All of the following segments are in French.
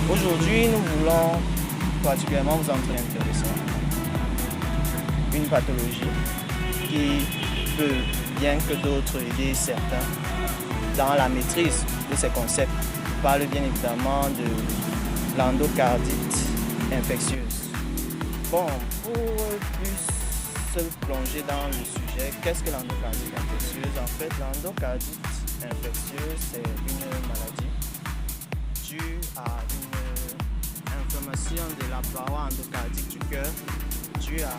Aujourd'hui, nous voulons particulièrement vous intéresser une pathologie qui peut, bien que d'autres, aider certains dans la maîtrise de ces concepts. Je parle bien évidemment de l'endocardite infectieuse. Bon, pour plus se plonger dans le sujet, qu'est-ce que l'endocardite infectieuse? En fait, l'endocardite infectieuse, c'est une maladie due à une inflammation de la paroi endocardique du cœur, due à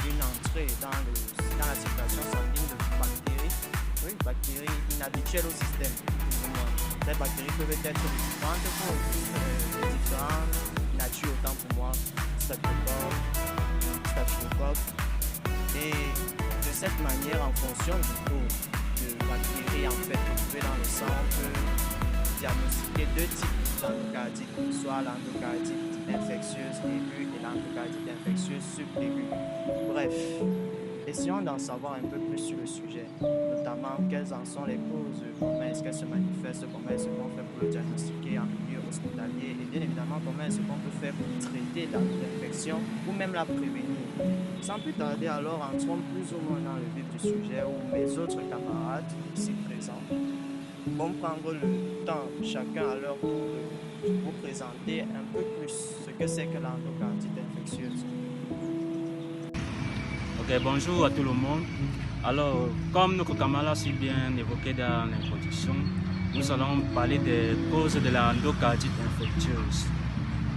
une entrée dans la circulation sanguine de bactéries inhabituelles au système. Ces bactéries peuvent être différentes pour différentes natures, autant pour moi, staphylocoque. Et de cette manière, en fonction du taux de bactéries retrouvées dans le sang, on peut diagnostiquer deux types d'endocardite, soit l'endocardite infectieuse aiguë et l'endocardite infectieuse subaiguë. Bref, essayons d'en savoir un peu plus sur le sujet, notamment quelles en sont les causes, comment est-ce qu'elles se manifestent, comment est-ce qu'on fait pour le diagnostiquer en milieu hospitalier et bien évidemment comment est-ce qu'on peut faire pour traiter l'infection ou même la prévenir. Sans plus tarder, alors entrons plus ou moins dans le vif du sujet où mes autres camarades ici présents vont prendre le temps, chacun à leur tour, de vous présenter un peu plus ce que c'est que l'endocardite infectieuse. Ok, bonjour à tout le monde. Alors, comme notre camarade si bien évoqué dans l'introduction, nous allons parler des causes de l'endocardite infectieuse.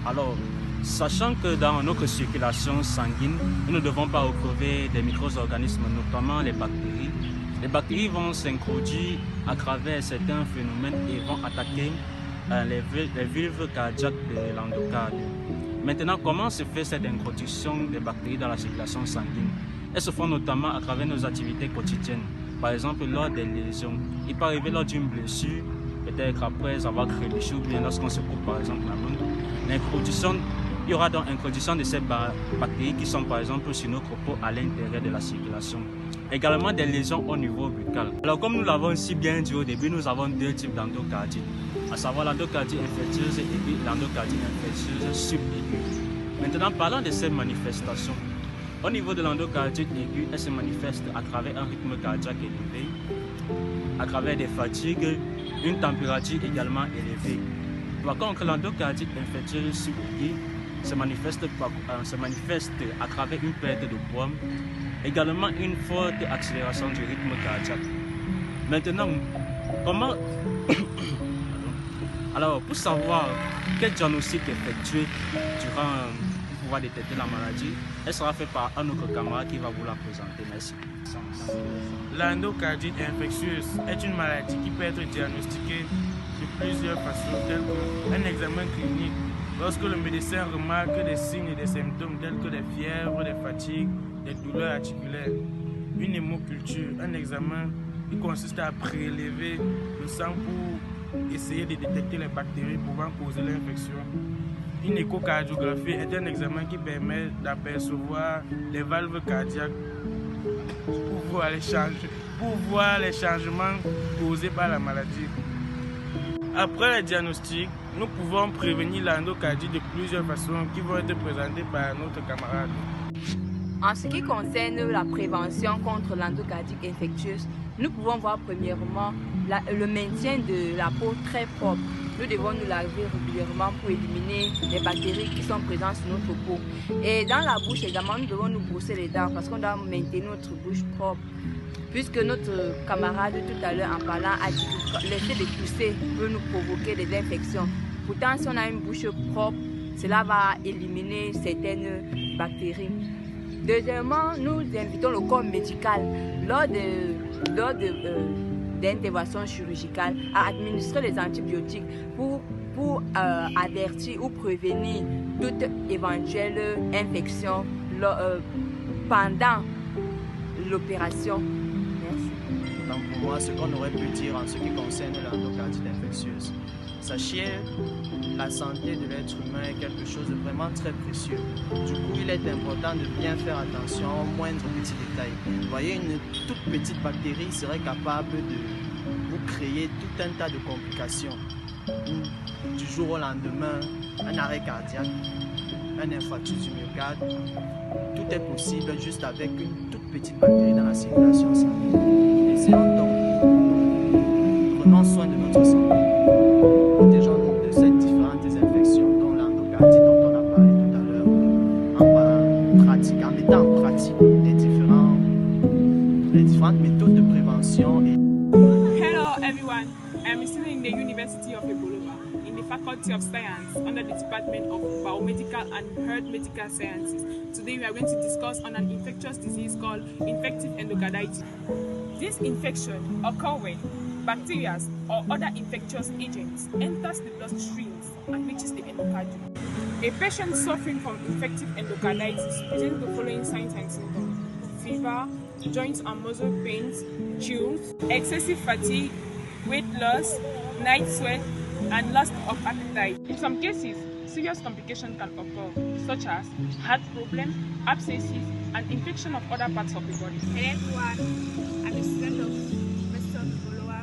Alors, sachant que dans notre circulation sanguine, nous ne devons pas retrouver des micro-organismes, notamment les bactéries. Les bactéries vont s'introduire à travers certains phénomènes et vont attaquer les valves cardiaques de l'endocarde. Maintenant, comment se fait cette introduction des bactéries dans la circulation sanguine? Elles se font notamment à travers nos activités quotidiennes. Par exemple, lors des lésions. Il peut arriver lors d'une blessure, peut-être après avoir crépiché ou bien lorsqu'on se coupe par exemple la main. Il y aura donc introduction de ces bactéries qui sont par exemple sur notre peau à l'intérieur de la circulation. Également des lésions au niveau buccal. Alors comme nous l'avons si bien dit au début, nous avons deux types d'endocardite, à savoir l'endocardite infectieuse et l'endocardite infectieuse subaiguë. Maintenant parlons de ces manifestations. Au niveau de l'endocardite aiguë, elle se manifeste à travers un rythme cardiaque élevé, à travers des fatigues, une température également élevée. Par contre, l'endocardite infectieuse subaiguë se manifeste à travers une perte de poids, également une forte accélération du rythme cardiaque. Maintenant, comment alors, pour savoir quel diagnostic effectuer durant pouvoir détecter la maladie, elle sera faite par un autre camarade qui va vous la présenter. Merci. L'endocardite infectieuse est une maladie qui peut être diagnostiquée de plusieurs façons, telles qu'un examen clinique. Lorsque le médecin remarque des signes et des symptômes tels que des fièvres, des fatigues, des douleurs articulaires. Une hémoculture, un examen qui consiste à prélever le sang pour essayer de détecter les bactéries pouvant causer l'infection. Une échocardiographie est un examen qui permet d'apercevoir les valves cardiaques pour voir les changements causés par la maladie. Après le diagnostic, nous pouvons prévenir l'endocardite de plusieurs façons qui vont être présentées par notre camarade. En ce qui concerne la prévention contre l'endocardite infectieuse, nous pouvons voir premièrement le maintien de la peau très propre. Nous devons nous laver régulièrement pour éliminer les bactéries qui sont présentes sur notre peau. Et dans la bouche également, nous devons nous brosser les dents parce qu'on doit maintenir notre bouche propre. Puisque notre camarade tout à l'heure en parlant a dit que l'effet de tousser peut nous provoquer des infections. Pourtant, si on a une bouche propre, cela va éliminer certaines bactéries. Deuxièmement, nous invitons le corps médical lors d'interventions chirurgicales à administrer les antibiotiques pour avertir ou prévenir toute éventuelle infection pendant l'opération. Merci. Donc pour moi, ce qu'on aurait pu dire en ce qui concerne l'endocardite infectieuse, sachez, la santé de l'être humain est quelque chose de vraiment très précieux. Du coup, il est important de bien faire attention aux moindres petits détails. Vous voyez, une toute petite bactérie serait capable de vous créer tout un tas de complications. du jour au lendemain un arrêt cardiaque, un infarctus du myocarde. Tout est possible juste avec une toute petite bactérie dans la circulation sanguine. Essayons donc, prenons soin de notre santé, protégeons-nous de ces différentes infections dont l'endocardite dont on a parlé tout à l'heure, en mettant en pratique les différentes méthodes de prévention. Hello everyone, I am a student in the University of Ebolowa in the Faculty of Science under the Department of Biomedical and Health Medical Sciences. Today we are going to discuss on an infectious disease called infective endocarditis. This infection occurs when bacteria or other infectious agents enters the bloodstreams and reaches the endocardium. A patient suffering from infective endocarditis presents the following signs and symptoms: fever, joint and muscle pains, chills, excessive fatigue, weight loss, night sweat, and loss of appetite. In some cases, serious complications can occur, such as heart problems, abscesses, and infection of other parts of the body. Hello everyone, I'm a student of University of Ebolowa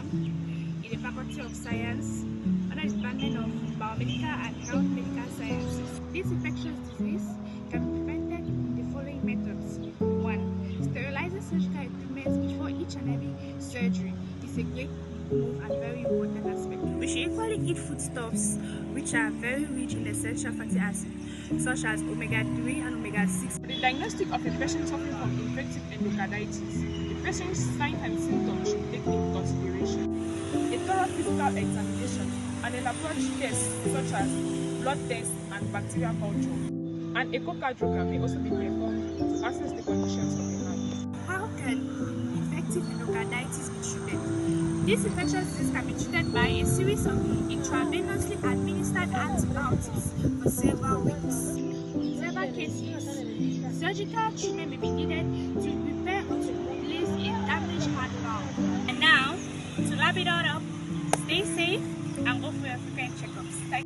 in the Faculty of Science under the Department of Biomedical and Health Medical Sciences. This infectious disease can be prevented with the following methods. 1. Sterilizing surgical equipment before each and every surgery is a great move and very important aspect. We should equally eat foodstuffs which are very rich in essential fatty acids such as omega-3 and omega-6. For the diagnostic of a patient suffering from infective endocarditis, the patient's signs and symptoms should be taken into consideration. A thorough physical examination and a laboratory test such as blood test and bacterial culture. An echocardiogram may also be performed to assess the conditions of the heart. How can infective endocarditis be treated? This infectious disease can be treated by a series of intravenously administered antibiotics for several weeks. In several cases, surgical treatment may be needed to repair or to replace a damaged heart valve. And now, to wrap it all up, stay safe and go for your frequent checkups.